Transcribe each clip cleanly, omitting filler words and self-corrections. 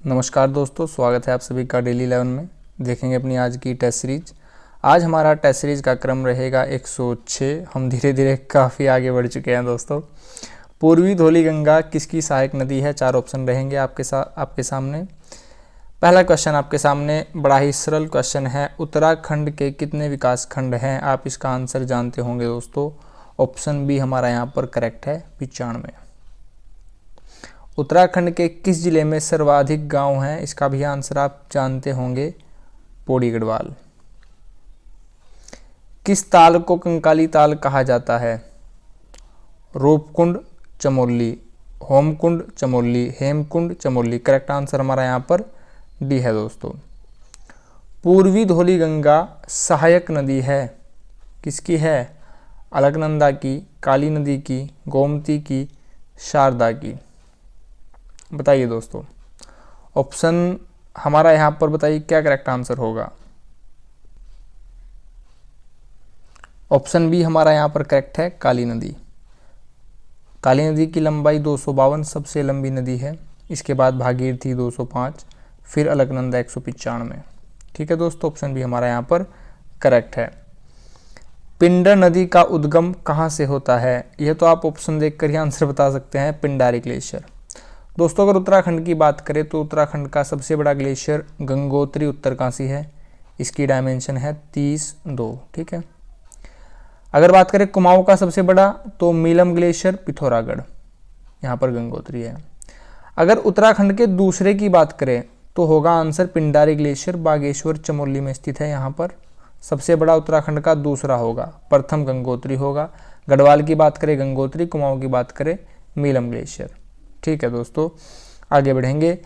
नमस्कार दोस्तों, स्वागत है आप सभी का डेली 11 में। देखेंगे अपनी आज की टेस्ट सीरीज। आज हमारा टेस्ट सीरीज का क्रम रहेगा 106। हम धीरे धीरे काफ़ी आगे बढ़ चुके हैं दोस्तों। पूर्वी धौली गंगा किसकी सहायक नदी है? 4 ऑप्शन रहेंगे आपके सामने। पहला क्वेश्चन आपके सामने बड़ा ही सरल क्वेश्चन है। उत्तराखंड के कितने विकास खंड हैं? आप इसका आंसर जानते होंगे दोस्तों। ऑप्शन बी हमारा यहाँ पर करेक्ट है, 95। उत्तराखंड के किस जिले में सर्वाधिक गांव हैं? इसका भी आंसर आप जानते होंगे, पौड़ी गढ़वाल। किस ताल को कंकाली ताल कहा जाता है? रूपकुंड चमोली, होमकुंड चमोली, हेमकुंड चमोली। करेक्ट आंसर हमारा यहाँ पर डी है दोस्तों। पूर्वी धौली गंगा सहायक नदी है, किसकी है? अलकनंदा की, काली नदी की, गोमती की, शारदा की। बताइए दोस्तों, ऑप्शन हमारा यहाँ पर बताइए क्या करेक्ट आंसर होगा। ऑप्शन बी हमारा यहाँ पर करेक्ट है, काली नदी। काली नदी की लंबाई 252 सबसे लंबी नदी है। इसके बाद भागीरथी 205, फिर अलकनंदा 195। ठीक है दोस्तों, ऑप्शन बी हमारा यहाँ पर करेक्ट है। पिंडर नदी का उद्गम कहाँ से होता है? यह तो आप ऑप्शन देखकर ही आंसर बता सकते हैं, पिंडारी ग्लेशियर। दोस्तों अगर उत्तराखंड की बात करें तो उत्तराखंड का सबसे बड़ा ग्लेशियर गंगोत्री उत्तरकाशी है। इसकी डायमेंशन है 32। ठीक है। अगर बात करें कुमाऊं का सबसे बड़ा तो मीलम ग्लेशियर पिथौरागढ़, यहाँ पर गंगोत्री है। अगर उत्तराखंड के दूसरे की बात करें तो होगा आंसर पिंडारी ग्लेशियर, बागेश्वर चमोली में स्थित है। यहाँ पर सबसे बड़ा उत्तराखंड का दूसरा होगा, प्रथम गंगोत्री होगा। गढ़वाल की बात करें गंगोत्री, कुमाऊं की बात करें मीलम ग्लेशियर। ठीक है दोस्तों, आगे बढ़ेंगे।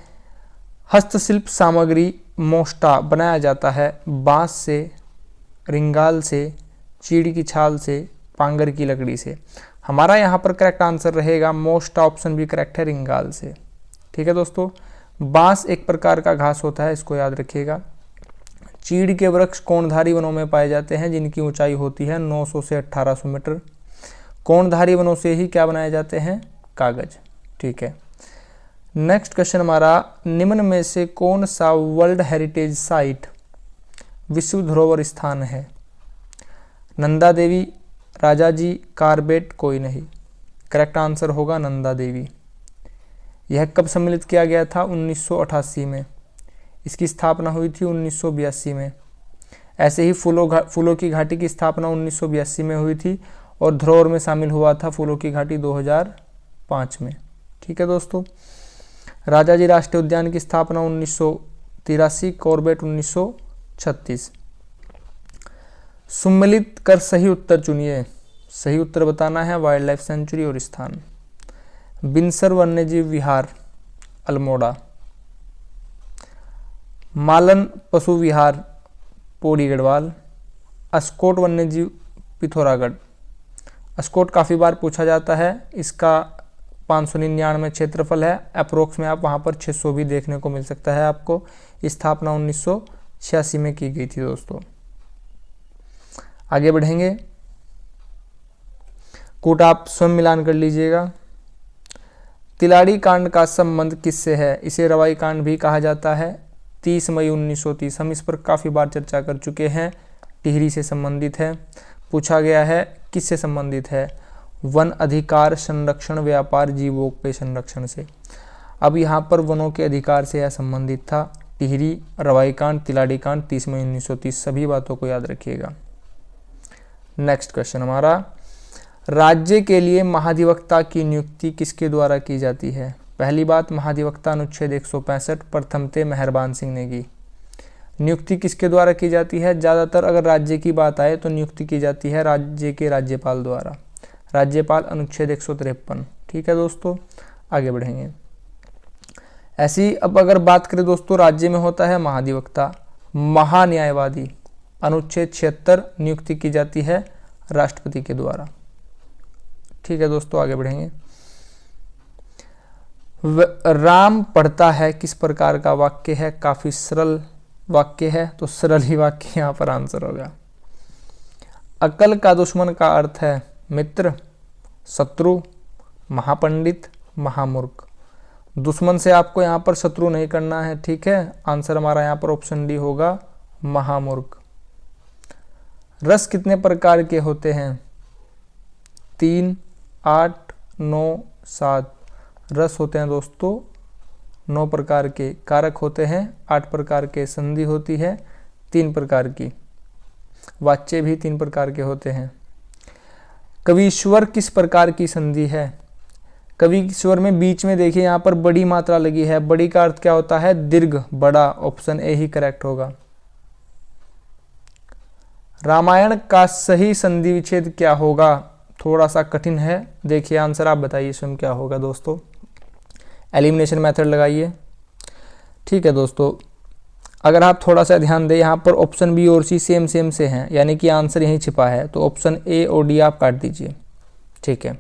हस्तशिल्प सामग्री मोष्टा बनाया जाता है बांस से, रिंगाल से, चीड़ की छाल से, पांगर की लकड़ी से। हमारा यहाँ पर करेक्ट आंसर रहेगा मोष्टा, ऑप्शन भी करेक्ट है, रिंगाल से। ठीक है दोस्तों, बांस एक प्रकार का घास होता है, इसको याद रखिएगा। चीड़ के वृक्ष कोणधारी वनों में पाए जाते हैं जिनकी ऊंचाई होती है 900 से 1800 मीटर। कोणधारी वनों से ही क्या बनाए जाते हैं? कागज। ठीक है। नेक्स्ट क्वेश्चन हमारा, निम्न में से कौन सा वर्ल्ड हेरिटेज साइट विश्व धरोहर स्थान है? नंदा देवी, राजाजी, कार्बेट, कोई नहीं। करेक्ट आंसर होगा नंदा देवी। यह कब सम्मिलित किया गया था? 1988 में। इसकी स्थापना हुई थी 1982 में। ऐसे ही फूलों की घाटी की स्थापना 1982 में हुई थी और धरोहर में शामिल हुआ था फूलों की घाटी 2005 में। ठीक है दोस्तों, राजाजी राष्ट्रीय उद्यान की स्थापना 1983, कॉर्बेट 1936। सम्मिलित कर सही उत्तर चुनिए। सही उत्तर बताना है, वाइल्ड लाइफ सेंचुरी और स्थान। बिनसर वन्यजीव विहार अल्मोड़ा, मालन पशु विहार पौड़ी गढ़वाल, अस्कोट वन्यजीव पिथौरागढ़। अस्कोट काफ़ी बार पूछा जाता है। इसका 599 क्षेत्रफल है। अप्रोक्स में आप वहाँ पर 600 भी देखने को मिल सकता है आपको। स्थापना 1986 में की गई थी दोस्तों। आगे बढ़ेंगे। कूट आप स्वयं मिलान कर लीजिएगा। तिलाड़ी कांड का संबंध किससे है? इसे रवाई कांड भी कहा जाता है। 30 मई 1930, हम इस पर काफ़ी बार चर्चा कर चुके हैं। टिहरी से संबंधित है। पूछा गया है किससे संबंधित है? वन अधिकार संरक्षण, व्यापार, जीवों संरक्षण से। अब यहाँ पर वनों के अधिकार से यह संबंधित था। टिहरी, रवाई कांड, तिलाड़ी कांड, 30 मई 1930, सभी बातों को याद रखिएगा। नेक्स्ट क्वेश्चन हमारा, राज्य के लिए महाधिवक्ता की नियुक्ति किसके द्वारा की जाती है? पहली बात, महाधिवक्ता अनुच्छेद 165 प्रथमते मेहरबान सिंह ने की। नियुक्ति किसके द्वारा की जाती है? ज़्यादातर अगर राज्य की बात आए तो नियुक्ति की जाती है राज्य के राज्यपाल द्वारा। राज्यपाल अनुच्छेद 153। ठीक है दोस्तों, आगे बढ़ेंगे। ऐसी अब अगर बात करें दोस्तों, राज्य में होता है महाधिवक्ता। महान्यायवादी अनुच्छेद 76 नियुक्ति की जाती है राष्ट्रपति के द्वारा। ठीक है दोस्तों, आगे बढ़ेंगे। राम पढ़ता है किस प्रकार का वाक्य है? काफी सरल वाक्य है, तो सरल ही वाक्य यहाँ पर आंसर होगा। अकल का दुश्मन का अर्थ है मित्र, शत्रु, महापंडित, महामूर्ख। दुश्मन से आपको यहाँ पर शत्रु नहीं करना है, ठीक है। आंसर हमारा यहाँ पर ऑप्शन डी होगा, महामूर्ख। रस कितने प्रकार के होते हैं? 3, 8, 9, 7। रस होते हैं दोस्तों 9 प्रकार के, कारक होते हैं 8 प्रकार के, संधि होती है 3 प्रकार की, वाच्य भी 3 प्रकार के होते हैं। कवीश्वर किस प्रकार की संधि है? कवीश्वर में बीच में देखिए यहाँ पर बड़ी मात्रा लगी है, बड़ी का अर्थ क्या होता है? दीर्घ, बड़ा। ऑप्शन ए ही करेक्ट होगा। रामायण का सही संधि विच्छेद क्या होगा? थोड़ा सा कठिन है, देखिए आंसर आप बताइए स्वयं क्या होगा दोस्तों। एलिमिनेशन मेथड लगाइए, ठीक है दोस्तों। अगर आप थोड़ा सा ध्यान दें, यहाँ पर ऑप्शन बी और सी सेम से हैं, यानी कि आंसर यहीं छिपा है, तो ऑप्शन ए और डी आप काट दीजिए, ठीक है।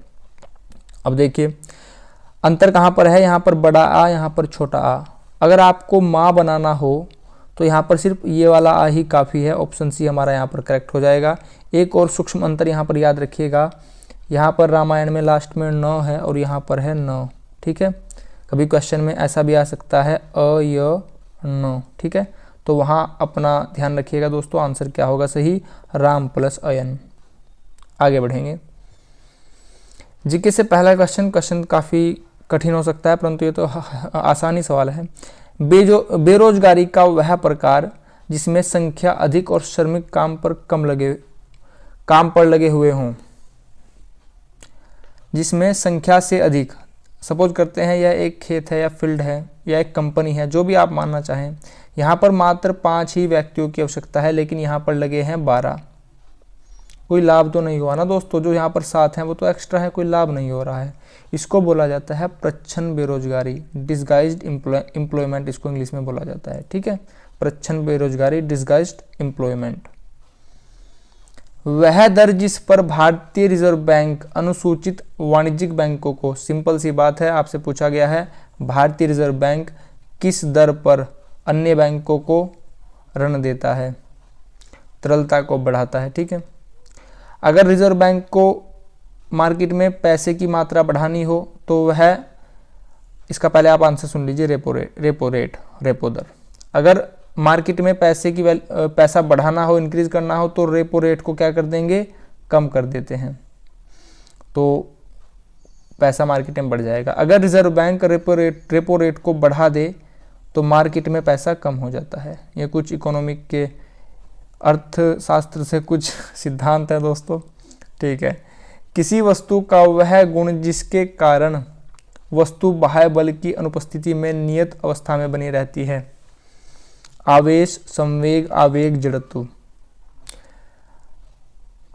अब देखिए अंतर कहाँ पर है, यहाँ पर बड़ा आ, यहाँ पर छोटा आ। अगर आपको माँ बनाना हो तो यहाँ पर सिर्फ ये वाला आ ही काफ़ी है, ऑप्शन सी हमारा यहाँ पर करेक्ट हो जाएगा। एक और सूक्ष्म अंतर यहाँ पर याद रखिएगा, यहाँ पर रामायण में लास्ट में न है और यहाँ पर है न, ठीक है। कभी क्वेश्चन में ऐसा भी आ सकता है अ, य, न, ठीक है। तो वहाँ अपना ध्यान रखिएगा दोस्तों। आंसर क्या होगा सही? राम प्लस अयन। आगे बढ़ेंगे। जीके से पहला क्वेश्चन काफ़ी कठिन हो सकता है, परंतु ये तो आसानी सवाल है। बेरोजगारी का वह प्रकार जिसमें संख्या अधिक और श्रमिक काम पर लगे हुए हों। जिसमें संख्या से अधिक, सपोज करते हैं यह एक खेत है या फील्ड है या एक कंपनी है, जो भी आप मानना चाहें। यहाँ पर मात्र 5 ही व्यक्तियों की आवश्यकता है, लेकिन यहाँ पर लगे हैं 12। कोई लाभ तो नहीं हुआ ना दोस्तों, जो यहाँ पर 7 हैं वो तो एक्स्ट्रा है, कोई लाभ नहीं हो रहा है। इसको बोला जाता है प्रच्छन्न बेरोजगारी, डिस्गाइज्ड एम्प्लॉयमेंट, इसको इंग्लिश में बोला जाता है, ठीक है। प्रच्छन्न बेरोजगारी, डिस्गाइज्ड एम्प्लॉयमेंट। वह दर जिस पर भारतीय रिजर्व बैंक अनुसूचित वाणिज्यिक बैंकों को, सिंपल सी बात है, आपसे पूछा गया है भारतीय रिजर्व बैंक किस दर पर अन्य बैंकों को ऋण देता है, तरलता को बढ़ाता है, ठीक है। अगर रिजर्व बैंक को मार्केट में पैसे की मात्रा बढ़ानी हो तो वह, इसका पहले आप आंसर सुन लीजिए, रेपो दर। अगर मार्केट में पैसा बढ़ाना हो, इंक्रीज करना हो, तो रेपो रेट को क्या कर देंगे? कम कर देते हैं, तो पैसा मार्केट में बढ़ जाएगा। अगर रिजर्व बैंक रेपो रेट को बढ़ा दे तो मार्केट में पैसा कम हो जाता है। ये कुछ इकोनॉमिक के अर्थशास्त्र से कुछ सिद्धांत है दोस्तों, ठीक है। किसी वस्तु का वह गुण जिसके कारण वस्तु बाह्य बल की अनुपस्थिति में नियत अवस्था में बनी रहती है। आवेश, संवेग, आवेग, जड़त्व।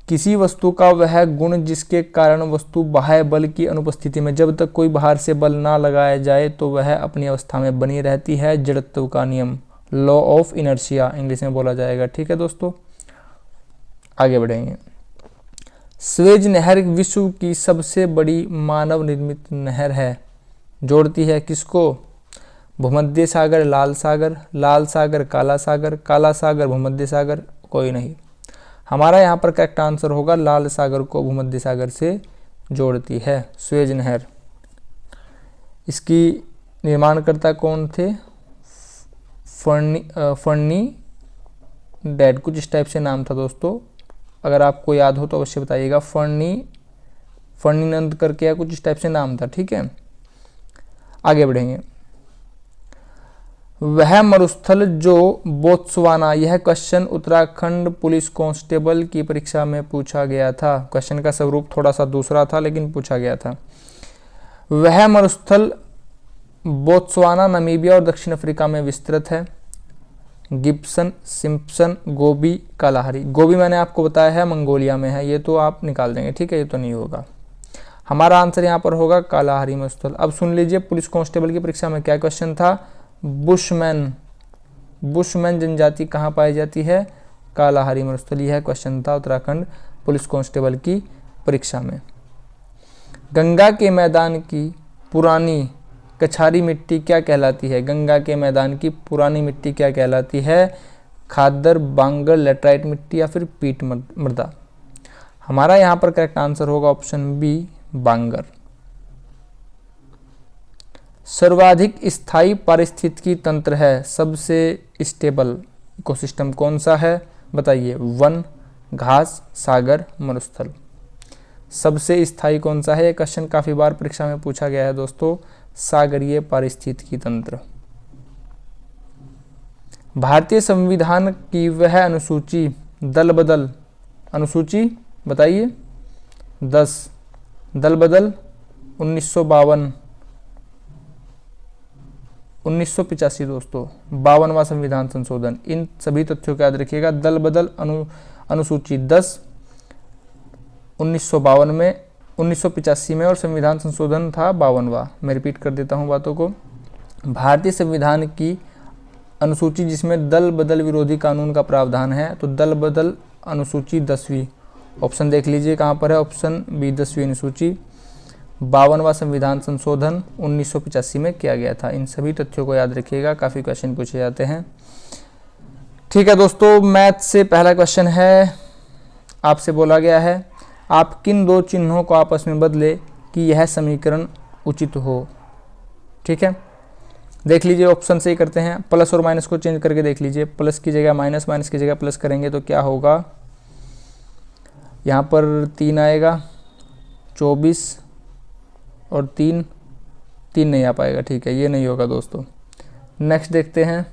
किसी वस्तु का वह गुण जिसके कारण वस्तु बाह्य बल की अनुपस्थिति में, जब तक कोई बाहर से बल ना लगाया जाए तो वह अपनी अवस्था में बनी रहती है। जड़त्व का नियम, लॉ ऑफ इनर्शिया इंग्लिश में बोला जाएगा, ठीक है दोस्तों। आगे बढ़ेंगे। स्वेज नहर विश्व की सबसे बड़ी मानव निर्मित नहर है। जोड़ती है किसको? भूमध्य सागर, लाल सागर, लाल सागर काला सागर, काला सागर भूमध्य सागर, कोई नहीं। हमारा यहाँ पर करेक्ट आंसर होगा लाल सागर को भूमध्य सागर से जोड़ती है स्वेज नहर। इसकी निर्माणकर्ता कौन थे? फर्नी डैड, कुछ इस टाइप से नाम था दोस्तों, अगर आपको याद हो तो अवश्य बताइएगा। फर्नीनंद करके या कुछ इस टाइप से नाम था, ठीक है। आगे बढ़ेंगे। वह मरुस्थल जो बोत्सवाना, यह क्वेश्चन उत्तराखंड पुलिस कांस्टेबल की परीक्षा में पूछा गया था। क्वेश्चन का स्वरूप थोड़ा सा दूसरा था लेकिन पूछा गया था। वह मरुस्थल बोत्सवाना, नामीबिया और दक्षिण अफ्रीका में विस्तृत है। गिब्सन, सिम्पसन, गोबी, कालाहारी। गोबी मैंने आपको बताया है मंगोलिया में है, ये तो आप निकाल देंगे, ठीक है, ये तो नहीं होगा। हमारा आंसर यहाँ पर होगा कालाहारी मरुस्थल। अब सुन लीजिए पुलिस कांस्टेबल की परीक्षा में क्या क्वेश्चन था। बुशमैन जनजाति कहाँ पाई जाती है? कालाहारी मरुस्थल, यह क्वेश्चन था उत्तराखंड पुलिस कांस्टेबल की परीक्षा में। गंगा के मैदान की पुरानी कछारी मिट्टी क्या कहलाती है? गंगा के मैदान की पुरानी मिट्टी क्या कहलाती है? खादर, बांगर, लेटराइट मिट्टी या फिर पीट मृदा। हमारा यहाँ पर करेक्ट आंसर होगा ऑप्शन बी, बांगर। सर्वाधिक स्थायी पारिस्थितिकी तंत्र है, सबसे स्टेबल इकोसिस्टम कौन सा है बताइए? वन, घास, सागर, मरुस्थल। सबसे स्थायी कौन सा है? ये क्वेश्चन काफ़ी बार परीक्षा में पूछा गया है दोस्तों, सागरीय पारिस्थितिकी तंत्र। भारतीय संविधान की वह अनुसूची दल बदल, अनुसूची बताइए? 10, दल बदल 1952, 1985 दोस्तों, 52वां संविधान संशोधन। इन सभी तथ्यों को याद रखिएगा। दल बदल अनुसूची 10 1952 में, 1985 में, और संविधान संशोधन था 52वां। मैं रिपीट कर देता हूं बातों को। भारतीय संविधान की अनुसूची जिसमें दल बदल विरोधी कानून का प्रावधान है, तो दल बदल अनुसूची 10वीं, ऑप्शन देख लीजिए कहाँ पर है, ऑप्शन बी 10वीं अनुसूची। 52वां संविधान संशोधन 1985 में किया गया था। इन सभी तथ्यों को याद रखिएगा, काफ़ी क्वेश्चन पूछे जाते हैं। ठीक है दोस्तों, मैथ से पहला क्वेश्चन है, आपसे बोला गया है आप किन दो चिन्हों को आपस में बदले कि यह समीकरण उचित हो। ठीक है, देख लीजिए, ऑप्शन से ही करते हैं। प्लस और माइनस को चेंज करके देख लीजिए, प्लस की जगह माइनस, माइनस की जगह प्लस करेंगे तो क्या होगा? यहाँ पर 3 आएगा, 24 और 3 नहीं आ पाएगा। ठीक है, ये नहीं होगा दोस्तों। नेक्स्ट देखते हैं,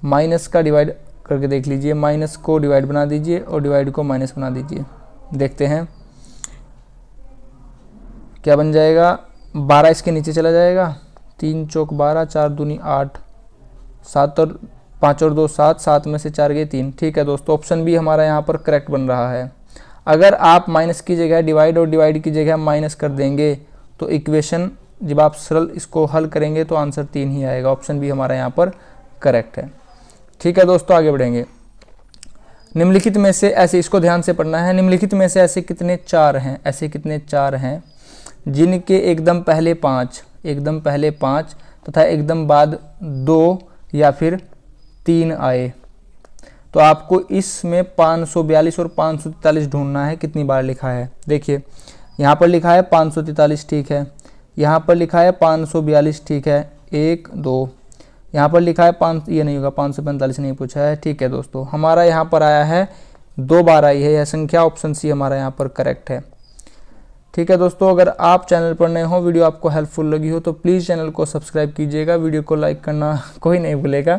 माइनस का डिवाइड करके देख लीजिए, माइनस को डिवाइड बना दीजिए और डिवाइड को माइनस बना दीजिए। देखते हैं क्या बन जाएगा। 12 इसके नीचे चला जाएगा, 3 चौक 12, 4 दूनी 8, 7 और 5 और 2 7, 7 में से 4 गए 3। ठीक है दोस्तों, ऑप्शन बी हमारा यहाँ पर करेक्ट बन रहा है। अगर आप माइनस की जगह डिवाइड और डिवाइड की जगह माइनस कर देंगे तो इक्वेशन जब आप सरल इसको हल करेंगे तो आंसर 3 ही आएगा। ऑप्शन बी हमारा यहाँ पर करेक्ट है। ठीक है दोस्तों, आगे बढ़ेंगे। निम्नलिखित में से ऐसे, इसको ध्यान से पढ़ना है, निम्नलिखित में से ऐसे कितने 4 हैं, ऐसे कितने 4 हैं जिनके एकदम पहले 5, एकदम पहले 5 तथा एकदम बाद 2 या फिर 3 आए। तो आपको इसमें 542 और 543 ढूंढना है, कितनी बार लिखा है। देखिए यहाँ पर लिखा है 543, ठीक है, यहाँ पर लिखा है 542, ठीक है, 1 2, यहाँ पर लिखा है 5, ये नहीं होगा, 545 नहीं पूछा है। ठीक है दोस्तों, हमारा यहाँ पर आया है 2 बार आई है यह संख्या, ऑप्शन सी हमारा यहाँ पर करेक्ट है। ठीक है दोस्तों, अगर आप चैनल पर नए हो, वीडियो आपको हेल्पफुल लगी हो तो प्लीज़ चैनल को सब्सक्राइब कीजिएगा, वीडियो को लाइक करना कोई नहीं भूलेगा।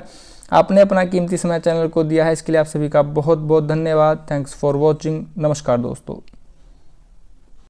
आपने अपना कीमती समय चैनल को दिया है, इसके लिए आप सभी का बहुत बहुत धन्यवाद। Thanks for watching. नमस्कार दोस्तों।